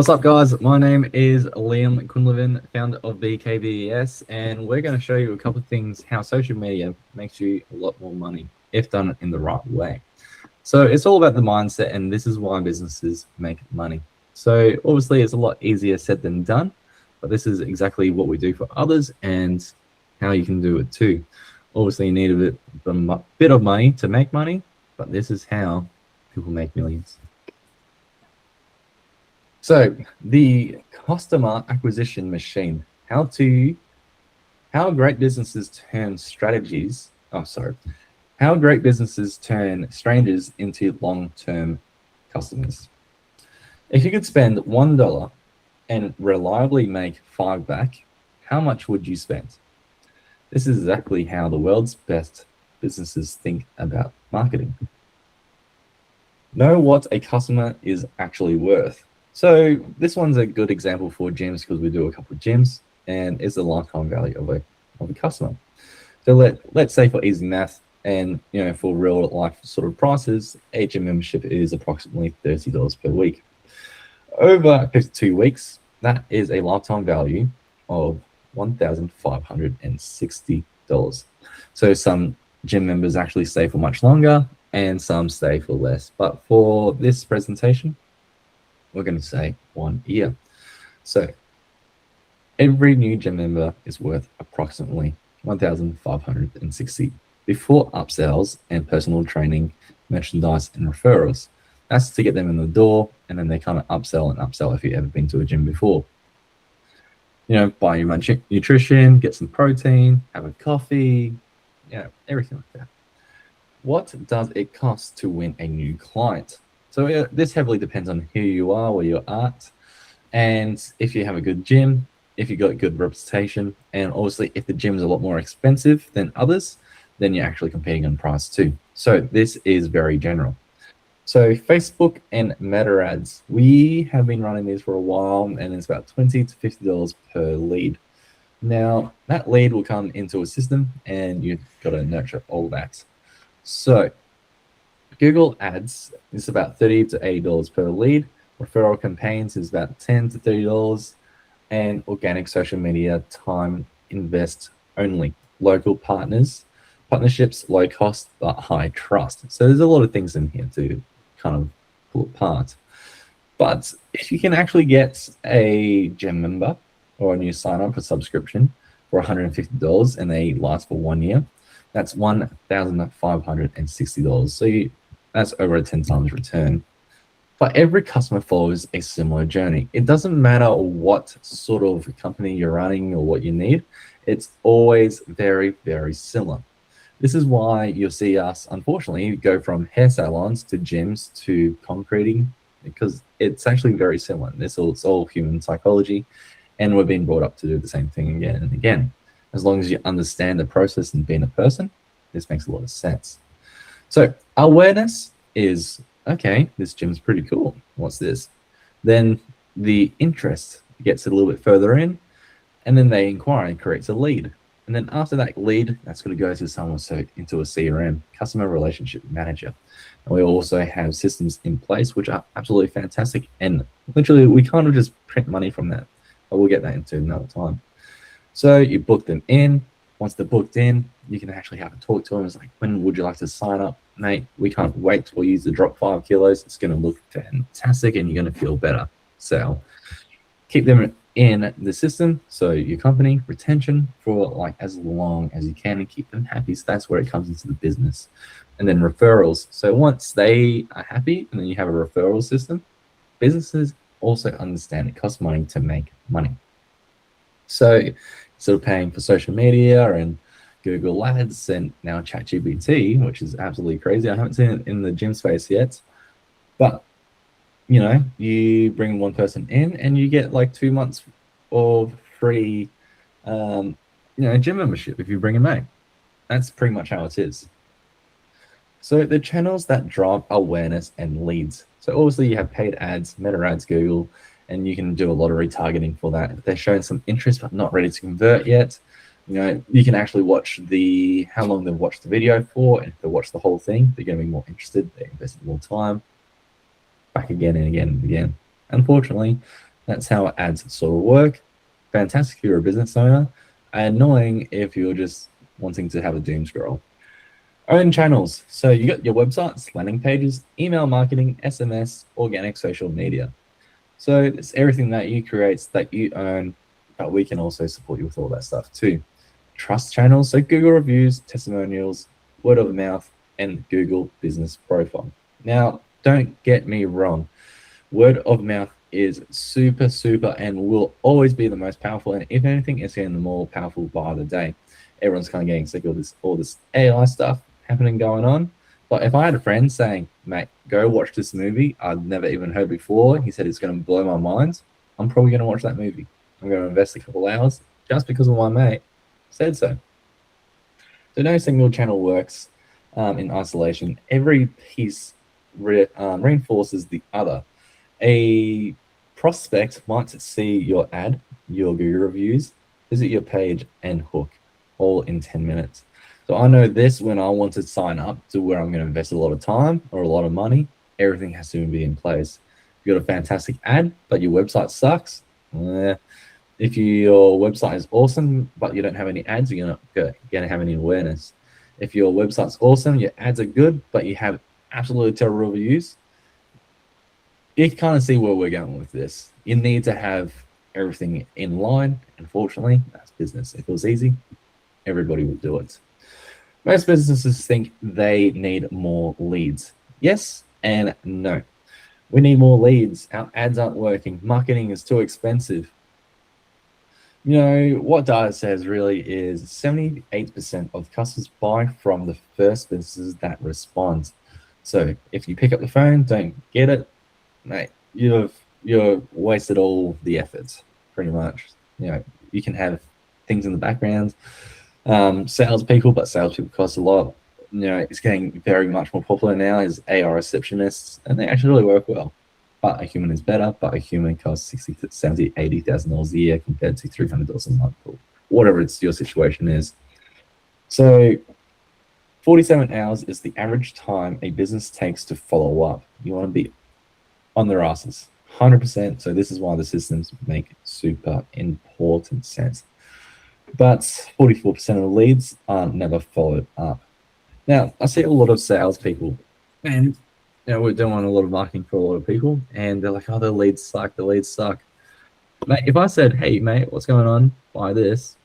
What's up, guys? My name is Liam Quinlivan, founder of BKBES, and we're going to show you a couple of things how social media makes you a lot more money if done in the right way. So it's all about the mindset, and this is why businesses make money. So obviously it's a lot easier said than done, but this is exactly what we do for others and how you can do it too. Obviously you need a bit of money to make money, but this is how people make millions. So the customer acquisition machine, how great businesses turn how great businesses turn strangers into long-term customers. If you could spend $1 and reliably make 5 back, how much would you spend? This is exactly how the world's best businesses think about marketing. Know what a customer is actually worth. So this one's a good example for gyms because we do a couple of gyms, and it's the lifetime value of a customer. So let's say for easy math, and for real life sort of prices, a gym membership is approximately $30 per week. Over 52 weeks, that is a lifetime value of $1,560. So some gym members actually stay for much longer, and some stay for less. But for this presentation, we're going to say 1 year. So every new gym member is worth approximately $1,560 before upsells and personal training, merchandise, and referrals. That's to get them in the door, and then they kind of upsell if you've ever been to a gym before. Buy your nutrition, get some protein, have a coffee, everything like that. What does it cost to win a new client? So this heavily depends on who you are, where you're at, and if you have a good gym, if you've got a good reputation, and obviously if the gym's a lot more expensive than others, then you're actually competing on price too. So this is very general. So Facebook and Meta ads, we have been running these for a while, and it's about $20 to $50 per lead. Now that lead will come into a system, and you've got to nurture all that. So Google ads is about $30 to $80 per lead. Referral campaigns is about $10 to $30, and organic social media time invest only. Local partnerships, low cost but high trust. So there's a lot of things in here to kind of pull apart. But if you can actually get a gym member or a new sign up for subscription for $150 and they last for 1 year, that's $1,560. So that's over a 10 times return. But every customer follows a similar journey. It doesn't matter what sort of company you're running or what you need. It's always very, very similar. This is why you'll see us, unfortunately, go from hair salons to gyms to concreting, because it's actually very similar. It's all human psychology, and we're being brought up to do the same thing again and again. As long as you understand the process and being a person, this makes a lot of sense. So awareness is, okay, this gym's pretty cool. What's this? Then the interest gets a little bit further in, and then they inquire and creates a lead. And then after that lead, that's going to go to someone into a CRM, customer relationship manager. And we also have systems in place which are absolutely fantastic. And literally, we kind of just print money from that. But we'll get that into another time. So you book them in. Once they're booked in, you can actually have a talk to them. It's like, when would you like to sign up? Mate, we can't wait till you to drop 5 kilos. It's going to look fantastic and you're going to feel better. So keep them in the system. So your company, retention for like as long as you can, and keep them happy. So that's where it comes into the business. And then referrals. So once they are happy and then you have a referral system, businesses also understand it costs money to make money. So sort of paying for social media and Google ads and now ChatGPT, which is absolutely crazy. I haven't seen it in the gym space yet, but you bring one person in and you get like 2 months of free, gym membership if you bring them in. That's pretty much how it is. So the channels that drive awareness and leads. So obviously you have paid ads, Meta ads, Google, and you can do a lot of retargeting for that. If they're showing some interest but not ready to convert yet, you can actually watch how long they've watched the video for. And if they watch the whole thing, they're going to be more interested. They invested more time. Back again and again and again. Unfortunately, That's how ads sort of work. Fantastic if you're a business owner, annoying if you're just wanting to have a doom scroll. Own channels. So you got your websites, landing pages, email marketing, SMS, organic social media. So it's everything that you create that you own, but we can also support you with all that stuff too. Trust channels, so Google reviews, testimonials, word of mouth, and Google business profile. Now, don't get me wrong, word of mouth is super, super, and will always be the most powerful. And if anything, it's getting the more powerful by the day. Everyone's kind of getting sick of all this AI stuff happening going on. But if I had a friend saying, "Mate, go watch this movie I'd never even heard before," he said it's going to blow my mind, I'm probably going to watch that movie. I'm going to invest a couple hours just because of my mate said so. So no single channel works in isolation. Every piece reinforces the other. A prospect might see your ad, your Google reviews, visit your page, and hook all in 10 minutes. So I know this when I want to sign up to where I'm going to invest a lot of time or a lot of money, everything has to be in place. If you've got a fantastic ad, but your website sucks, if your website is awesome, but you don't have any ads, you're not going to have any awareness. If your website's awesome, your ads are good, but you have absolutely terrible reviews, you can kind of see where we're going with this. You need to have everything in line. Unfortunately, that's business. If it was easy, everybody would do it. Most businesses think they need more leads. Yes and no. We need more leads. Our ads aren't working. Marketing is too expensive. You know, what data says really is 78% of customers buy from the first businesses that respond. So if you pick up the phone, don't get it, mate, you've wasted all the efforts, pretty much. You know, you can have things in the background, salespeople, but salespeople cost a lot. You know, it's getting very much more popular now is AI receptionists, and they actually really work well. But a human is better, but a human costs 60 to 70, $80,000 a year compared to $300 a month, or whatever it's your situation is. So 47 hours is the average time a business takes to follow up. You want to be on their asses, 100%. So this is why the systems make super important sense. But 44% of the leads are never followed up. Now, I see a lot of salespeople, and you know, we're doing a lot of marketing for a lot of people, and they're like, "Oh, the leads suck. The leads suck." Mate, if I said, "Hey, mate, what's going on? Buy this,"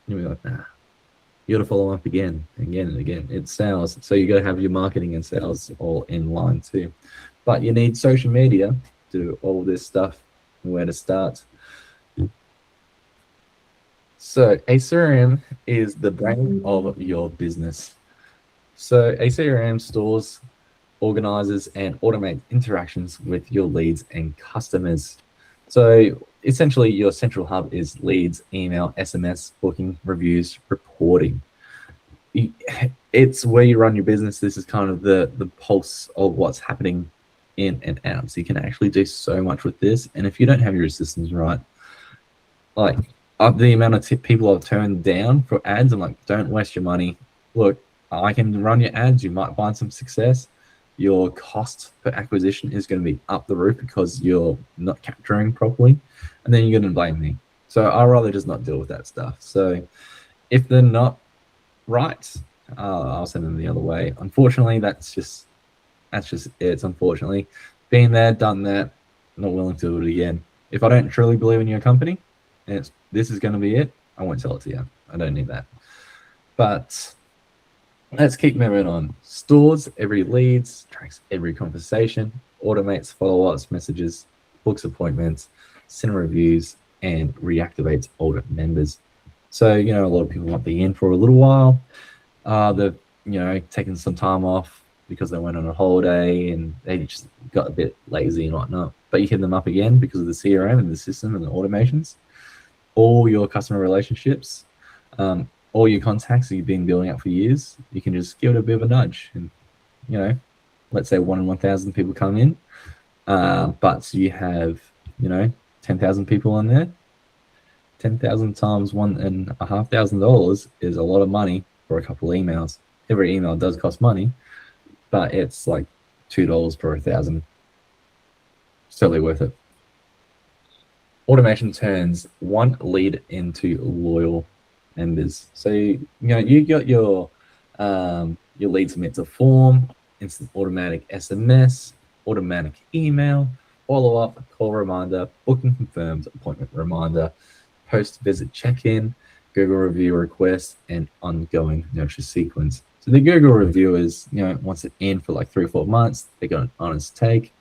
you'd be like, "Nah." You got to follow up again, again, and again. It's sales, so you got to have your marketing and sales all in line too. But you need social media to do all this stuff and where to start. So a CRM is the brain of your business. So a CRM stores, organizes, and automates interactions with your leads and customers. So essentially, your central hub is leads, email, SMS, booking, reviews, reporting. It's where you run your business. This is kind of the pulse of what's happening in and out. So you can actually do so much with this. And if you don't have your systems right, like the amount of people I've turned down for ads, I'm like, don't waste your money. Look, I can run your ads. You might find some success. Your cost per acquisition is going to be up the roof because you're not capturing properly, and then you're going to blame me. So I'd rather just not deal with that stuff. So if they're not right, I'll send them the other way. Unfortunately, that's just it. It's unfortunately been there, done that. Not willing to do it again. If I don't truly believe in your company, and this is going to be it, I won't sell it to you. I don't need that. But let's keep moving on. Stores every leads, tracks every conversation, automates follow-ups, messages, books appointments, send reviews, and reactivates older members. So, you know, a lot of people might be in for a little while. They've, you know, taken some time off because they went on a holiday and they just got a bit lazy and whatnot. But you hit them up again because of the CRM and the system and the automations. All your customer relationships, all your contacts that you've been building up for years, you can just give it a bit of a nudge. And, you know, let's say 1 in 1,000 people come in, but you have, you know, 10,000 people on there. 10,000 times $1,500 is a lot of money for a couple of emails. Every email does cost money, but it's like $2 per 1,000. It's totally worth it. Automation turns one lead into loyal members. So you got your lead submits a form, instant automatic SMS, automatic email, follow up, call reminder, booking confirmed, appointment reminder, post visit check in, Google review request, and ongoing nurture sequence. So the Google review is once it's in for like 3 or 4 months, they got an honest take,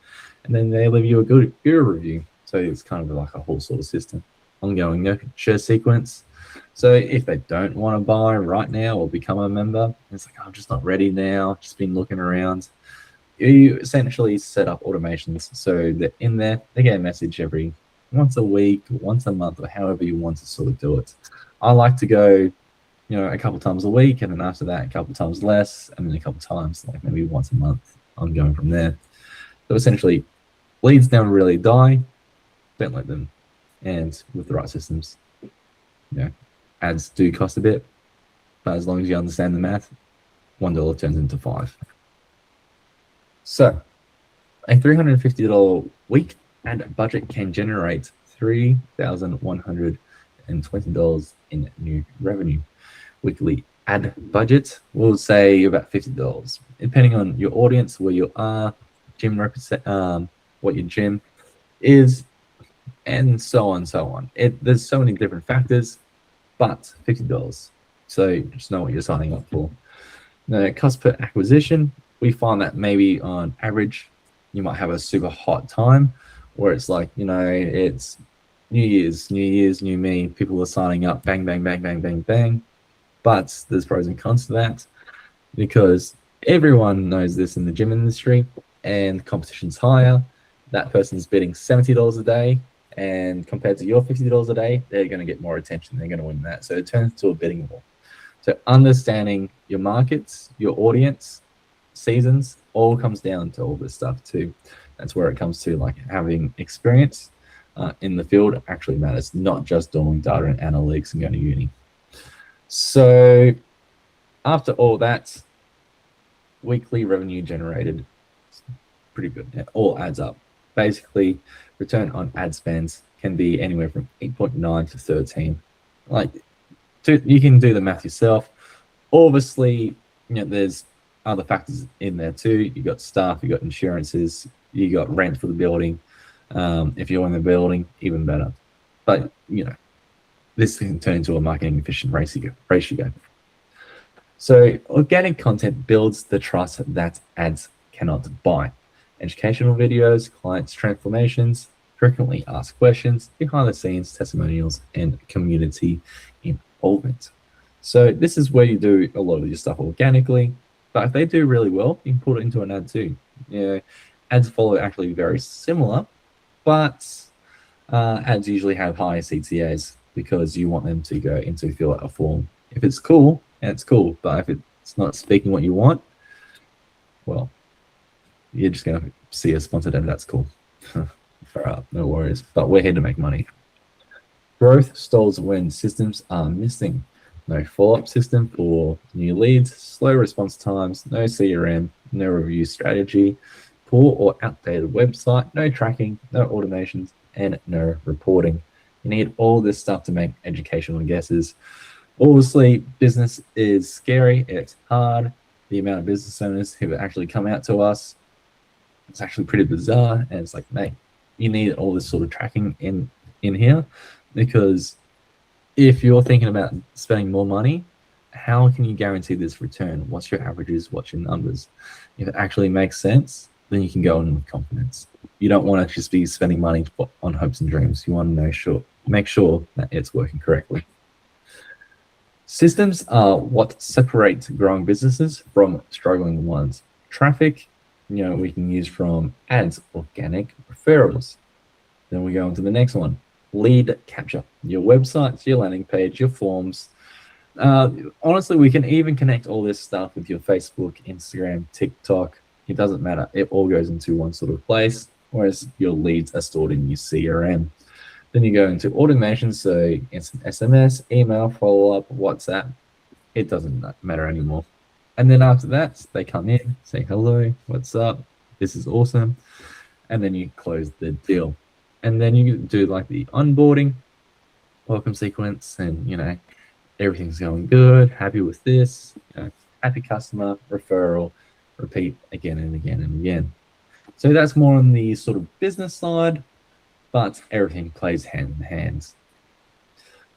and then they leave you a good Google review. So it's kind of like a whole sort of system. Ongoing nurture sequence. So if they don't want to buy right now or become a member, it's like, I'm just not ready now, just been looking around. You essentially set up automations so that in there, they get a message every once a week, once a month, or however you want to sort of do it. I like to go, a couple times a week, and then after that, a couple times less, and then a couple times, like maybe once a month. I'm going from there. So essentially, leads never really die. Don't let them. And with the right systems, ads do cost a bit, but as long as you understand the math, $1 turns into 5. So a $350 week ad budget can generate $3,120 in new revenue. Weekly ad budget will say about $50, depending on your audience, where you are, gym what your gym is, and so on. There's so many different factors, but $50. So just know what you're signing up for. The cost per acquisition, we find that maybe on average, you might have a super hot time where it's like, it's New Year's, new me. People are signing up, bang, bang, bang, bang, bang, bang. But there's pros and cons to that, because everyone knows this in the gym industry, and competition's higher. That person's bidding $70 a day, and compared to your $50 a day, they're going to get more attention. They're going to win that. So it turns to a bidding war. So understanding your markets, your audience, seasons, all comes down to all this stuff too. That's where it comes to like having experience in the field actually matters, not just doing data and analytics and going to uni. So after all that, weekly revenue generated, pretty good. It all adds up. Basically, return on ad spends can be anywhere from 8.9 to 13. You can do the math yourself. Obviously, there's other factors in there too. You got staff, you got insurances, you got rent for the building. If you're in the building, even better. But this can turn into a marketing efficient ratio. So organic content builds the trust that ads cannot buy. Educational videos, clients' transformations, frequently asked questions, behind the scenes testimonials, and community involvement. So this is where you do a lot of your stuff organically, but if they do really well, you can put it into an ad too. Ads follow actually very similar, but ads usually have higher CTAs because you want them to go into fill out a form. If it's cool, and it's cool, but if it's not speaking what you want, well, you're just going to see a sponsored ad. That's cool. No worries. But we're here to make money. Growth stalls when systems are missing. No follow-up system for new leads, slow response times, no CRM, no review strategy, poor or outdated website, no tracking, no automations, and no reporting. You need all this stuff to make educational guesses. Obviously, business is scary. It's hard. The amount of business owners who actually come out to us, it's actually pretty bizarre. And it's like, mate, you need all this sort of tracking in here, because if you're thinking about spending more money, how can you guarantee this return? What's your averages? What's your numbers? If it actually makes sense, then you can go in with confidence. You don't want to just be spending money on hopes and dreams. You want to make sure that it's working correctly. Systems are what separate growing businesses from struggling ones. Traffic, we can use from ads, organic, referrals. Then we go on to the next one, lead capture. Your websites, your landing page, your forms. Honestly, we can even connect all this stuff with your Facebook, Instagram, TikTok. It doesn't matter. It all goes into one sort of place, whereas your leads are stored in your CRM. Then you go into automation, so instant SMS, email, follow-up, WhatsApp. It doesn't matter anymore. And then after that, they come in, say hello, what's up, this is awesome, and then you close the deal. And then you do like the onboarding, welcome sequence, and everything's going good, happy with this, happy customer, referral, repeat again and again and again. So that's more on the sort of business side, but everything plays hand in hand.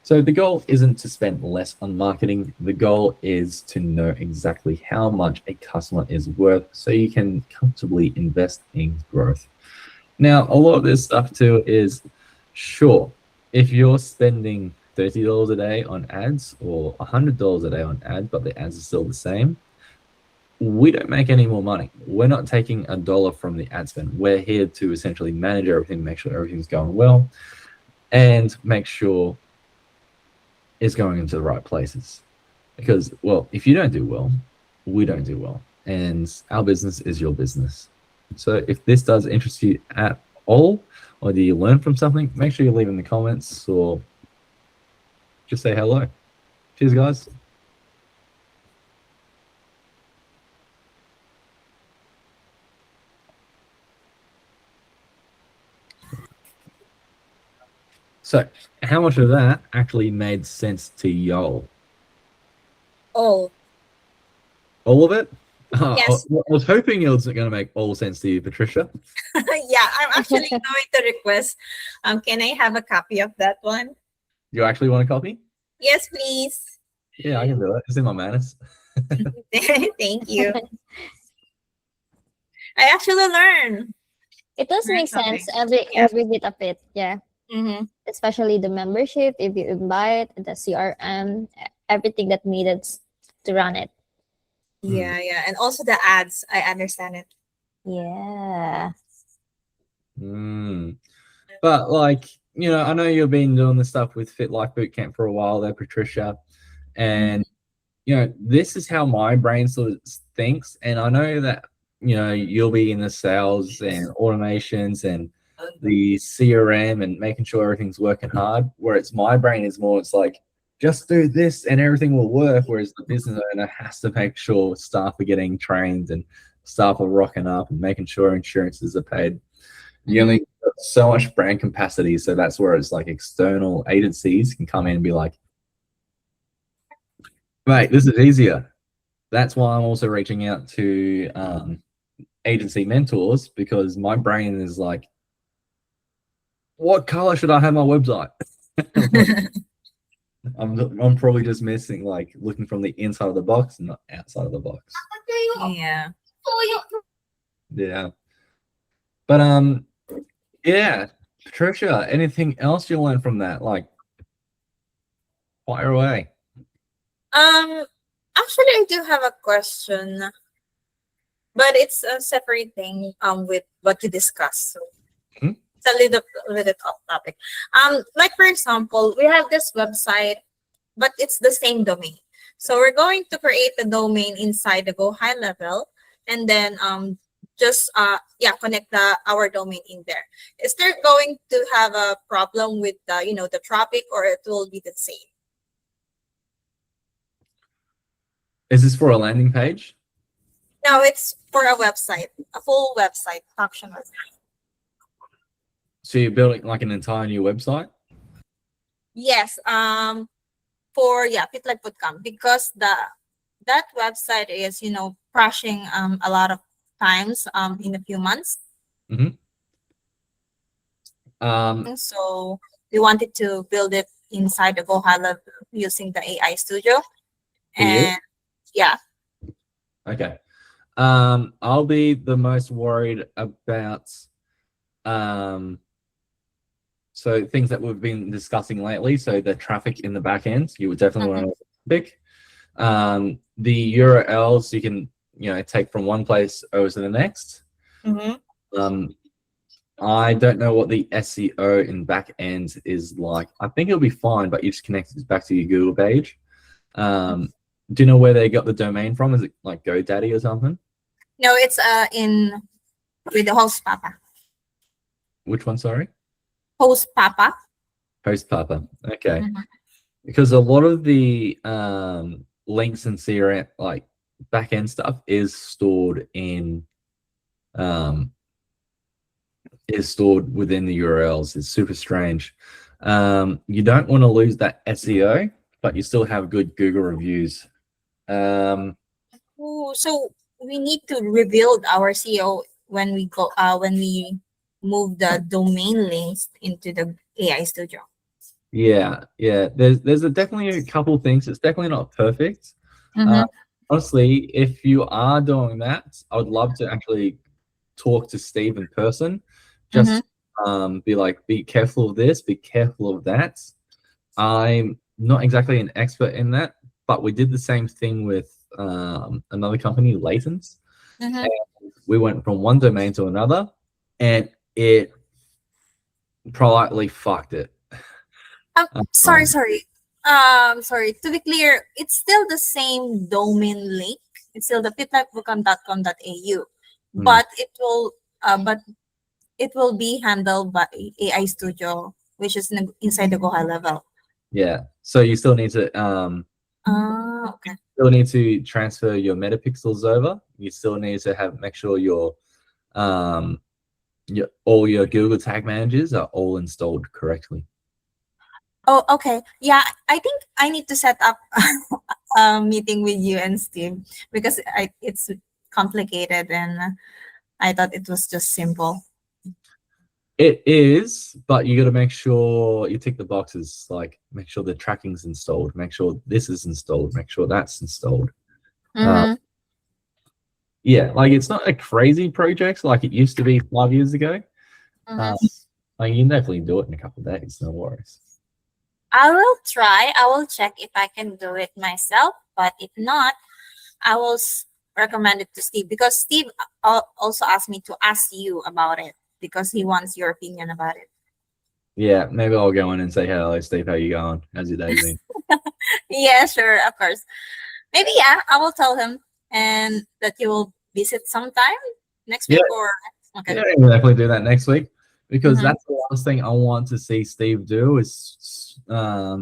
So the goal isn't to spend less on marketing. The goal is to know exactly how much a customer is worth so you can comfortably invest in growth. Now, a lot of this stuff too is, sure, if you're spending $30 a day on ads or $100 a day on ads, but the ads are still the same, we don't make any more money. We're not taking a dollar from the ad spend. We're here to essentially manage everything, make sure everything's going well, and make sure it's going into the right places. Because, well, if you don't do well, we don't do well. And our business is your business. So if this does interest you at all, or do you learn from something, make sure you leave in the comments or just say hello. Cheers, guys. So how much of that actually made sense to y'all? Oh, All of it? yes. I was hoping it was going to make all sense to you, Patricia. Yeah, I'm actually going to request. Can I have a copy of that one? You actually want a copy? Yes, please. Yeah, I can do it. It's in my manners. Thank you. I actually learn. It does Learn make something. sense, every bit of it, yeah. Mm-hmm. Especially the membership, if you invite the CRM, everything that needed to run it. Yeah, yeah, and also the ads. I understand it. Yeah. But I know you've been doing this stuff with Fit Life Bootcamp for a while there, Patricia, and this is how my brain sort of thinks. And I know that you'll be in the sales and automations and the CRM and making sure everything's working hard. Whereas my brain is more, it's like, just do this and everything will work. Whereas the business owner has to make sure staff are getting trained and staff are rocking up and making sure insurances are paid. You only got so much brand capacity, so that's where it's like external agencies can come in and be like, mate, this is easier. That's why I'm also reaching out to agency mentors, because my brain is like, what color should I have my website? I'm probably just missing, like, looking from the inside of the box and not outside of the box. Yeah. Yeah. But yeah, Patricia, anything else you learned from that? Like, fire away. Actually, I do have a question, but it's a separate thing. With what you discussed, so it's a little bit off topic. Like for example, we have this website, but it's the same domain. So we're going to create the domain inside the Go High Level, and then just connect our domain in there. Is there going to have a problem with the traffic, or it will be the same? Is this for a landing page? No, it's for a website, a full website, function website. So you're building like an entire new website? Yes. For FitLife.com, because that website is crashing a lot of times in a few months. So we wanted to build it inside the Go High Level using the AI Studio. And yeah. Okay. I'll be the most worried about so things that we've been discussing lately. So the traffic in the back end, you would definitely want to pick. The URLs you can take from one place over to the next. I don't know what the SEO in back end is like. I think it'll be fine, but you just connect it back to your Google page. Do you know where they got the domain from? Is it like GoDaddy or something? No, it's with the host Papa. Which one, sorry? Host Papa. Host Papa. Okay. Because a lot of the links and CRM, like back-end stuff, is stored in is stored within the URLs. It's super strange. You don't want to lose that SEO, but you still have good Google reviews. So we need to rebuild our SEO when we move the domain links into the AI Studio. Yeah. There's definitely a couple things. It's definitely not perfect. Mm-hmm. Honestly, if you are doing that, I would love to actually talk to Steve in person. Just be like, be careful of this, be careful of that. I'm not exactly an expert in that, but we did the same thing with another company, Latents. Mm-hmm. And we went from one domain to another, and it politely fucked it. Sorry. Sorry. To be clear, it's still the same domain link. It's still the fitlifebookcamp.com.au, but it will be handled by AI Studio, which is inside the Go High level. Yeah. So you still need to Okay. still need to transfer your metapixels over. You still need to make sure all your Google Tag Managers are all installed correctly. Oh, okay. Yeah, I think I need to set up a meeting with you and Steve because it's complicated and I thought it was just simple. It is, but you got to make sure you tick the boxes, like make sure the tracking's installed, make sure this is installed, make sure that's installed. Yeah, like it's not a crazy project like it used to be 5 years ago. Like you can definitely do it in a couple of days, no worries. I will try. I will check if I can do it myself, but if not, I will recommend it to Steve because Steve also asked me to ask you about it because he wants your opinion about it. Yeah, maybe I'll go in and say hello, Steve. How you going? How's your day been? Yeah, sure, of course. Maybe I will tell him and that you will visit sometime next week or okay. Yeah, we'll definitely do that next week because that's the last thing I want to see Steve do is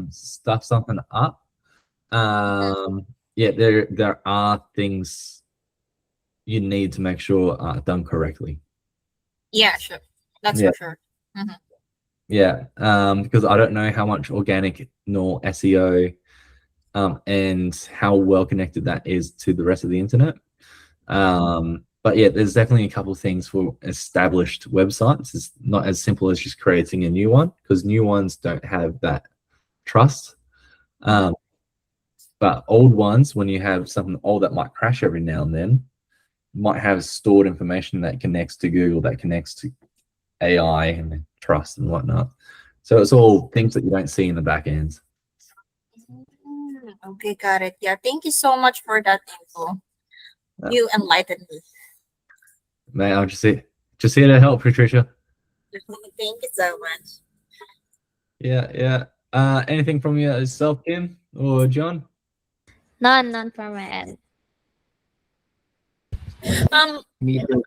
stuff something up. Yeah, there are things you need to make sure are done correctly. Yeah, sure. That's for sure. Yeah, because I don't know how much organic nor SEO and how well connected that is to the rest of the internet. But yeah, there's definitely a couple of things for established websites. It's not as simple as just creating a new one because new ones don't have that trust. But old ones, when you have something old that might crash every now and then, might have stored information that connects to Google, that connects to AI and trust and whatnot. So it's all things that you don't see in the back end. Okay, got it. Yeah, thank you so much for that info. You enlightened me. Man, I'm just here to help, Patricia. Thank you so much. Yeah. Anything from yourself, Kim or John? None from my end. Me too.